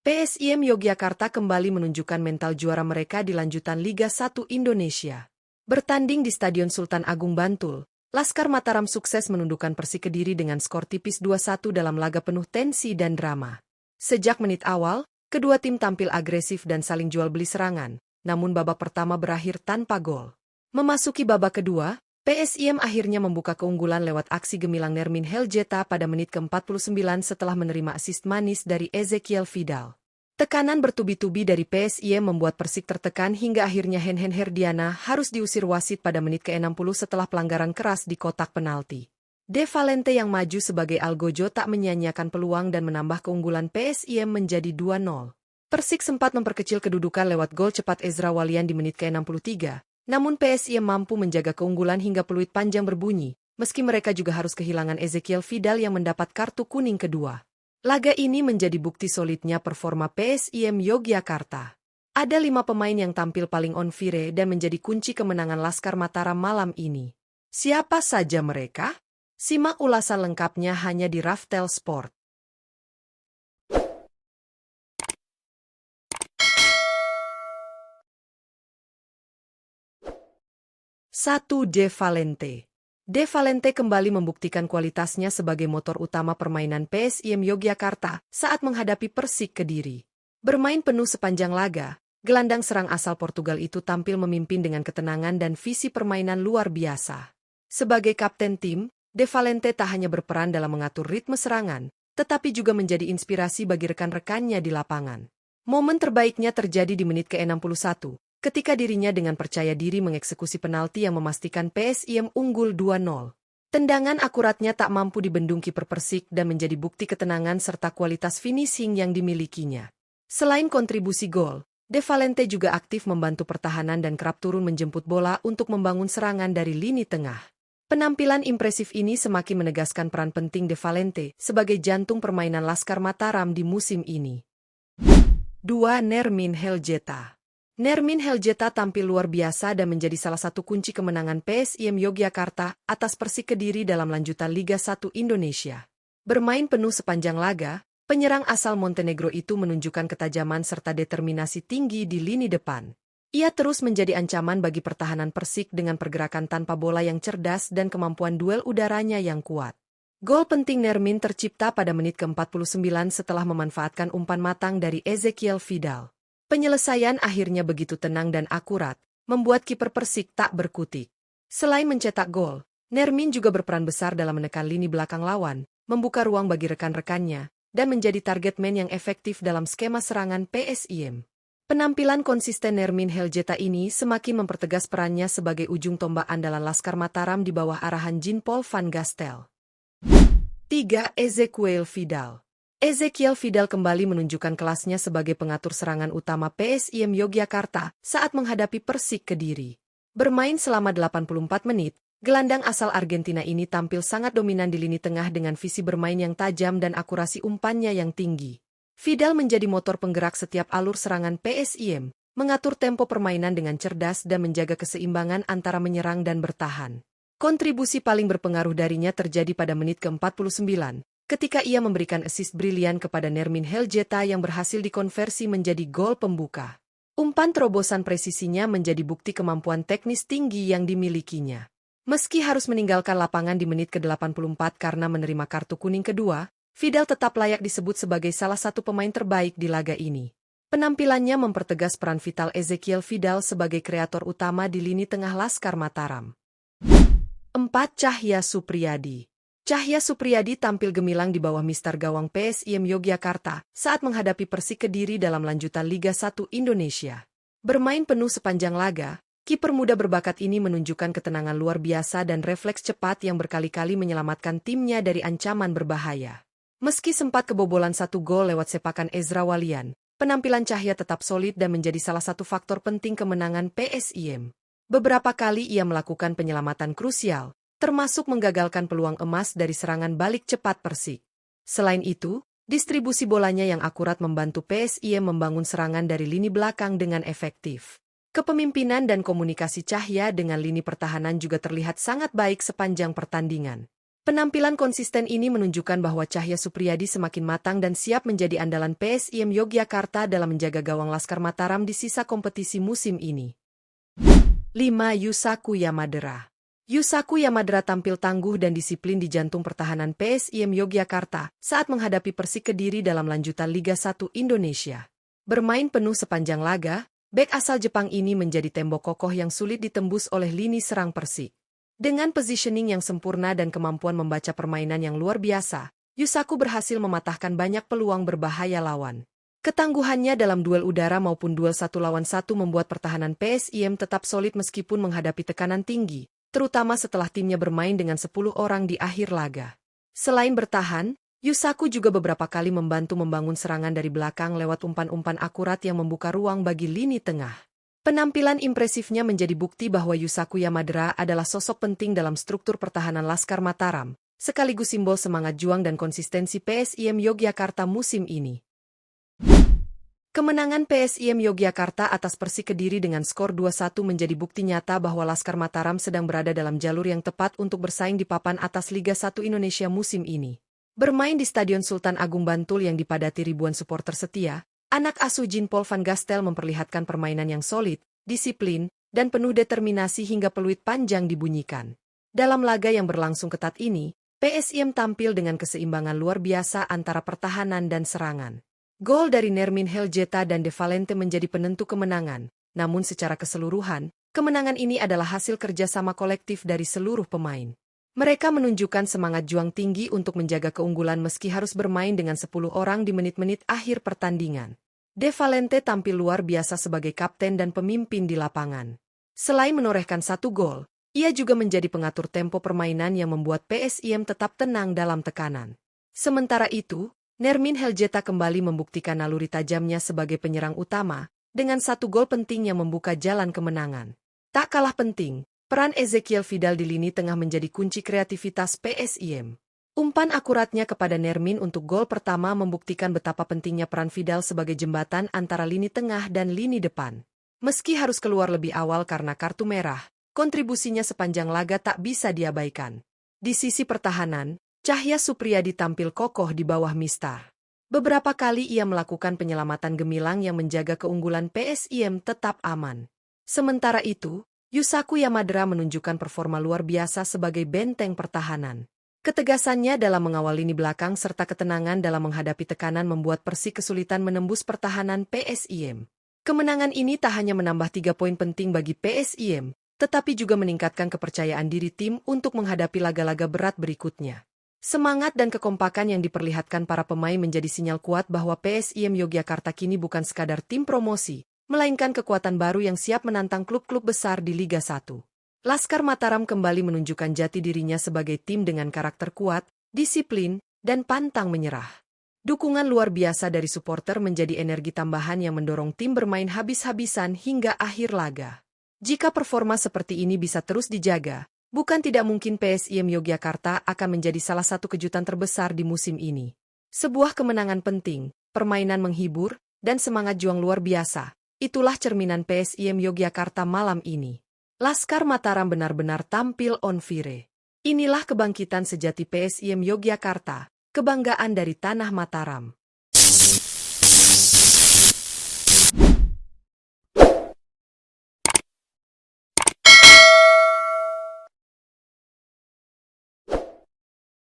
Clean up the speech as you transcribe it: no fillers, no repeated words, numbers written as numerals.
PSIM Yogyakarta kembali menunjukkan mental juara mereka di lanjutan Liga 1 Indonesia. Bertanding di Stadion Sultan Agung Bantul, Laskar Mataram sukses menundukkan Persik Kediri dengan skor tipis 2-1 dalam laga penuh tensi dan drama. Sejak menit awal, kedua tim tampil agresif dan saling jual beli serangan, namun babak pertama berakhir tanpa gol. Memasuki babak kedua, PSIM akhirnya membuka keunggulan lewat aksi gemilang Nermin Heljeta pada menit ke-49 setelah menerima asist manis dari Ezekiel Fidal. Tekanan bertubi-tubi dari PSIM membuat Persik tertekan hingga akhirnya Henhen Herdiana harus diusir wasit pada menit ke-60 setelah pelanggaran keras di kotak penalti. De Valente yang maju sebagai algojo tak menyia-nyiakan peluang dan menambah keunggulan PSIM menjadi 2-0. Persik sempat memperkecil kedudukan lewat gol cepat Ezra Walian di menit ke-63, namun PSIM mampu menjaga keunggulan hingga peluit panjang berbunyi, meski mereka juga harus kehilangan Ezekiel Fidal yang mendapat kartu kuning kedua. Laga ini menjadi bukti solidnya performa PSIM Yogyakarta. Ada 5 pemain yang tampil paling on fire dan menjadi kunci kemenangan Laskar Mataram malam ini. Siapa saja mereka? Simak ulasan lengkapnya hanya di Raftel Sport. 1. De Valente. De Valente kembali membuktikan kualitasnya sebagai motor utama permainan PSIM Yogyakarta saat menghadapi Persik Kediri. Bermain penuh sepanjang laga, gelandang serang asal Portugal itu tampil memimpin dengan ketenangan dan visi permainan luar biasa. Sebagai kapten tim, De Valente tak hanya berperan dalam mengatur ritme serangan, tetapi juga menjadi inspirasi bagi rekan-rekannya di lapangan. Momen terbaiknya terjadi di menit ke-61. Ketika dirinya dengan percaya diri mengeksekusi penalti yang memastikan PSIM unggul 2-0. Tendangan akuratnya tak mampu dibendung kiper Persik dan menjadi bukti ketenangan serta kualitas finishing yang dimilikinya. Selain kontribusi gol, De Valente juga aktif membantu pertahanan dan kerap turun menjemput bola untuk membangun serangan dari lini tengah. Penampilan impresif ini semakin menegaskan peran penting De Valente sebagai jantung permainan Laskar Mataram di musim ini. 2. Nermin Heljeta. Nermin Heljeta tampil luar biasa dan menjadi salah satu kunci kemenangan PSIM Yogyakarta atas Persik Kediri dalam lanjutan Liga 1 Indonesia. Bermain penuh sepanjang laga, penyerang asal Montenegro itu menunjukkan ketajaman serta determinasi tinggi di lini depan. Ia terus menjadi ancaman bagi pertahanan Persik dengan pergerakan tanpa bola yang cerdas dan kemampuan duel udaranya yang kuat. Gol penting Nermin tercipta pada menit ke-49 setelah memanfaatkan umpan matang dari Ezekiel Fidal. Penyelesaian akhirnya begitu tenang dan akurat, membuat kiper Persik tak berkutik. Selain mencetak gol, Nermin juga berperan besar dalam menekan lini belakang lawan, membuka ruang bagi rekan-rekannya, dan menjadi target man yang efektif dalam skema serangan PSIM. Penampilan konsisten Nermin Heljeta ini semakin mempertegas perannya sebagai ujung tombak andalan Laskar Mataram di bawah arahan Jean-Paul van Gastel. 3. Ezekiel Fidal. Ezekiel Fidal kembali menunjukkan kelasnya sebagai pengatur serangan utama PSIM Yogyakarta saat menghadapi Persik Kediri. Bermain selama 84 menit, gelandang asal Argentina ini tampil sangat dominan di lini tengah dengan visi bermain yang tajam dan akurasi umpannya yang tinggi. Fidal menjadi motor penggerak setiap alur serangan PSIM, mengatur tempo permainan dengan cerdas dan menjaga keseimbangan antara menyerang dan bertahan. Kontribusi paling berpengaruh darinya terjadi pada menit ke-49. Ketika ia memberikan assist brilian kepada Nermin Heljeta yang berhasil dikonversi menjadi gol pembuka. Umpan terobosan presisinya menjadi bukti kemampuan teknis tinggi yang dimilikinya. Meski harus meninggalkan lapangan di menit ke-84 karena menerima kartu kuning kedua, Fidal tetap layak disebut sebagai salah satu pemain terbaik di laga ini. Penampilannya mempertegas peran vital Ezekiel Fidal sebagai kreator utama di lini tengah Laskar Mataram. 4. Cahya Supriyadi. Cahya Supriyadi tampil gemilang di bawah mister gawang PSIM Yogyakarta saat menghadapi Persik Kediri dalam lanjutan Liga 1 Indonesia. Bermain penuh sepanjang laga, kiper muda berbakat ini menunjukkan ketenangan luar biasa dan refleks cepat yang berkali-kali menyelamatkan timnya dari ancaman berbahaya. Meski sempat kebobolan 1 gol lewat sepakan Ezra Walian, penampilan Cahya tetap solid dan menjadi salah satu faktor penting kemenangan PSIM. Beberapa kali ia melakukan penyelamatan krusial, termasuk menggagalkan peluang emas dari serangan balik cepat Persik. Selain itu, distribusi bolanya yang akurat membantu PSIM membangun serangan dari lini belakang dengan efektif. Kepemimpinan dan komunikasi Cahya dengan lini pertahanan juga terlihat sangat baik sepanjang pertandingan. Penampilan konsisten ini menunjukkan bahwa Cahya Supriyadi semakin matang dan siap menjadi andalan PSIM Yogyakarta dalam menjaga gawang Laskar Mataram di sisa kompetisi musim ini. 5. Yusaku Yamadera. Yusaku Yamadera tampil tangguh dan disiplin di jantung pertahanan PSIM Yogyakarta saat menghadapi Persik Kediri dalam lanjutan Liga 1 Indonesia. Bermain penuh sepanjang laga, bek asal Jepang ini menjadi tembok kokoh yang sulit ditembus oleh lini serang Persik. Dengan positioning yang sempurna dan kemampuan membaca permainan yang luar biasa, Yusaku berhasil mematahkan banyak peluang berbahaya lawan. Ketangguhannya dalam duel udara maupun duel 1 lawan 1 membuat pertahanan PSIM tetap solid meskipun menghadapi tekanan tinggi, terutama setelah timnya bermain dengan 10 orang di akhir laga. Selain bertahan, Yusaku juga beberapa kali membantu membangun serangan dari belakang lewat umpan-umpan akurat yang membuka ruang bagi lini tengah. Penampilan impresifnya menjadi bukti bahwa Yusaku Yamadera adalah sosok penting dalam struktur pertahanan Laskar Mataram, sekaligus simbol semangat juang dan konsistensi PSIM Yogyakarta musim ini. Kemenangan PSIM Yogyakarta atas Persik Kediri dengan skor 2-1 menjadi bukti nyata bahwa Laskar Mataram sedang berada dalam jalur yang tepat untuk bersaing di papan atas Liga 1 Indonesia musim ini. Bermain di Stadion Sultan Agung Bantul yang dipadati ribuan supporter setia, anak asuh Jean-Paul van Gastel memperlihatkan permainan yang solid, disiplin, dan penuh determinasi hingga peluit panjang dibunyikan. Dalam laga yang berlangsung ketat ini, PSIM tampil dengan keseimbangan luar biasa antara pertahanan dan serangan. Gol dari Nermin Heljeta dan De Valente menjadi penentu kemenangan, namun secara keseluruhan, kemenangan ini adalah hasil kerjasama kolektif dari seluruh pemain. Mereka menunjukkan semangat juang tinggi untuk menjaga keunggulan meski harus bermain dengan 10 orang di menit-menit akhir pertandingan. De Valente tampil luar biasa sebagai kapten dan pemimpin di lapangan. Selain menorehkan 1 gol, ia juga menjadi pengatur tempo permainan yang membuat PSIM tetap tenang dalam tekanan. Sementara itu, Nermin Heljeta kembali membuktikan naluri tajamnya sebagai penyerang utama, dengan 1 gol penting yang membuka jalan kemenangan. Tak kalah penting, peran Ezekiel Vidal di lini tengah menjadi kunci kreativitas PSIM. Umpan akuratnya kepada Nermin untuk gol pertama membuktikan betapa pentingnya peran Vidal sebagai jembatan antara lini tengah dan lini depan. Meski harus keluar lebih awal karena kartu merah, kontribusinya sepanjang laga tak bisa diabaikan. Di sisi pertahanan, Cahya Supriyadi tampil kokoh di bawah Mistar. Beberapa kali ia melakukan penyelamatan gemilang yang menjaga keunggulan PSIM tetap aman. Sementara itu, Yusaku Yamadera menunjukkan performa luar biasa sebagai benteng pertahanan. Ketegasannya dalam mengawal lini belakang serta ketenangan dalam menghadapi tekanan membuat Persik kesulitan menembus pertahanan PSIM. Kemenangan ini tak hanya menambah 3 poin penting bagi PSIM, tetapi juga meningkatkan kepercayaan diri tim untuk menghadapi laga-laga berat berikutnya. Semangat dan kekompakan yang diperlihatkan para pemain menjadi sinyal kuat bahwa PSIM Yogyakarta kini bukan sekadar tim promosi, melainkan kekuatan baru yang siap menantang klub-klub besar di Liga 1. Laskar Mataram kembali menunjukkan jati dirinya sebagai tim dengan karakter kuat, disiplin, dan pantang menyerah. Dukungan luar biasa dari supporter menjadi energi tambahan yang mendorong tim bermain habis-habisan hingga akhir laga. Jika performa seperti ini bisa terus dijaga, bukan tidak mungkin PSIM Yogyakarta akan menjadi salah satu kejutan terbesar di musim ini. Sebuah kemenangan penting, permainan menghibur, dan semangat juang luar biasa. Itulah cerminan PSIM Yogyakarta malam ini. Laskar Mataram benar-benar tampil on fire. Inilah kebangkitan sejati PSIM Yogyakarta, kebanggaan dari tanah Mataram.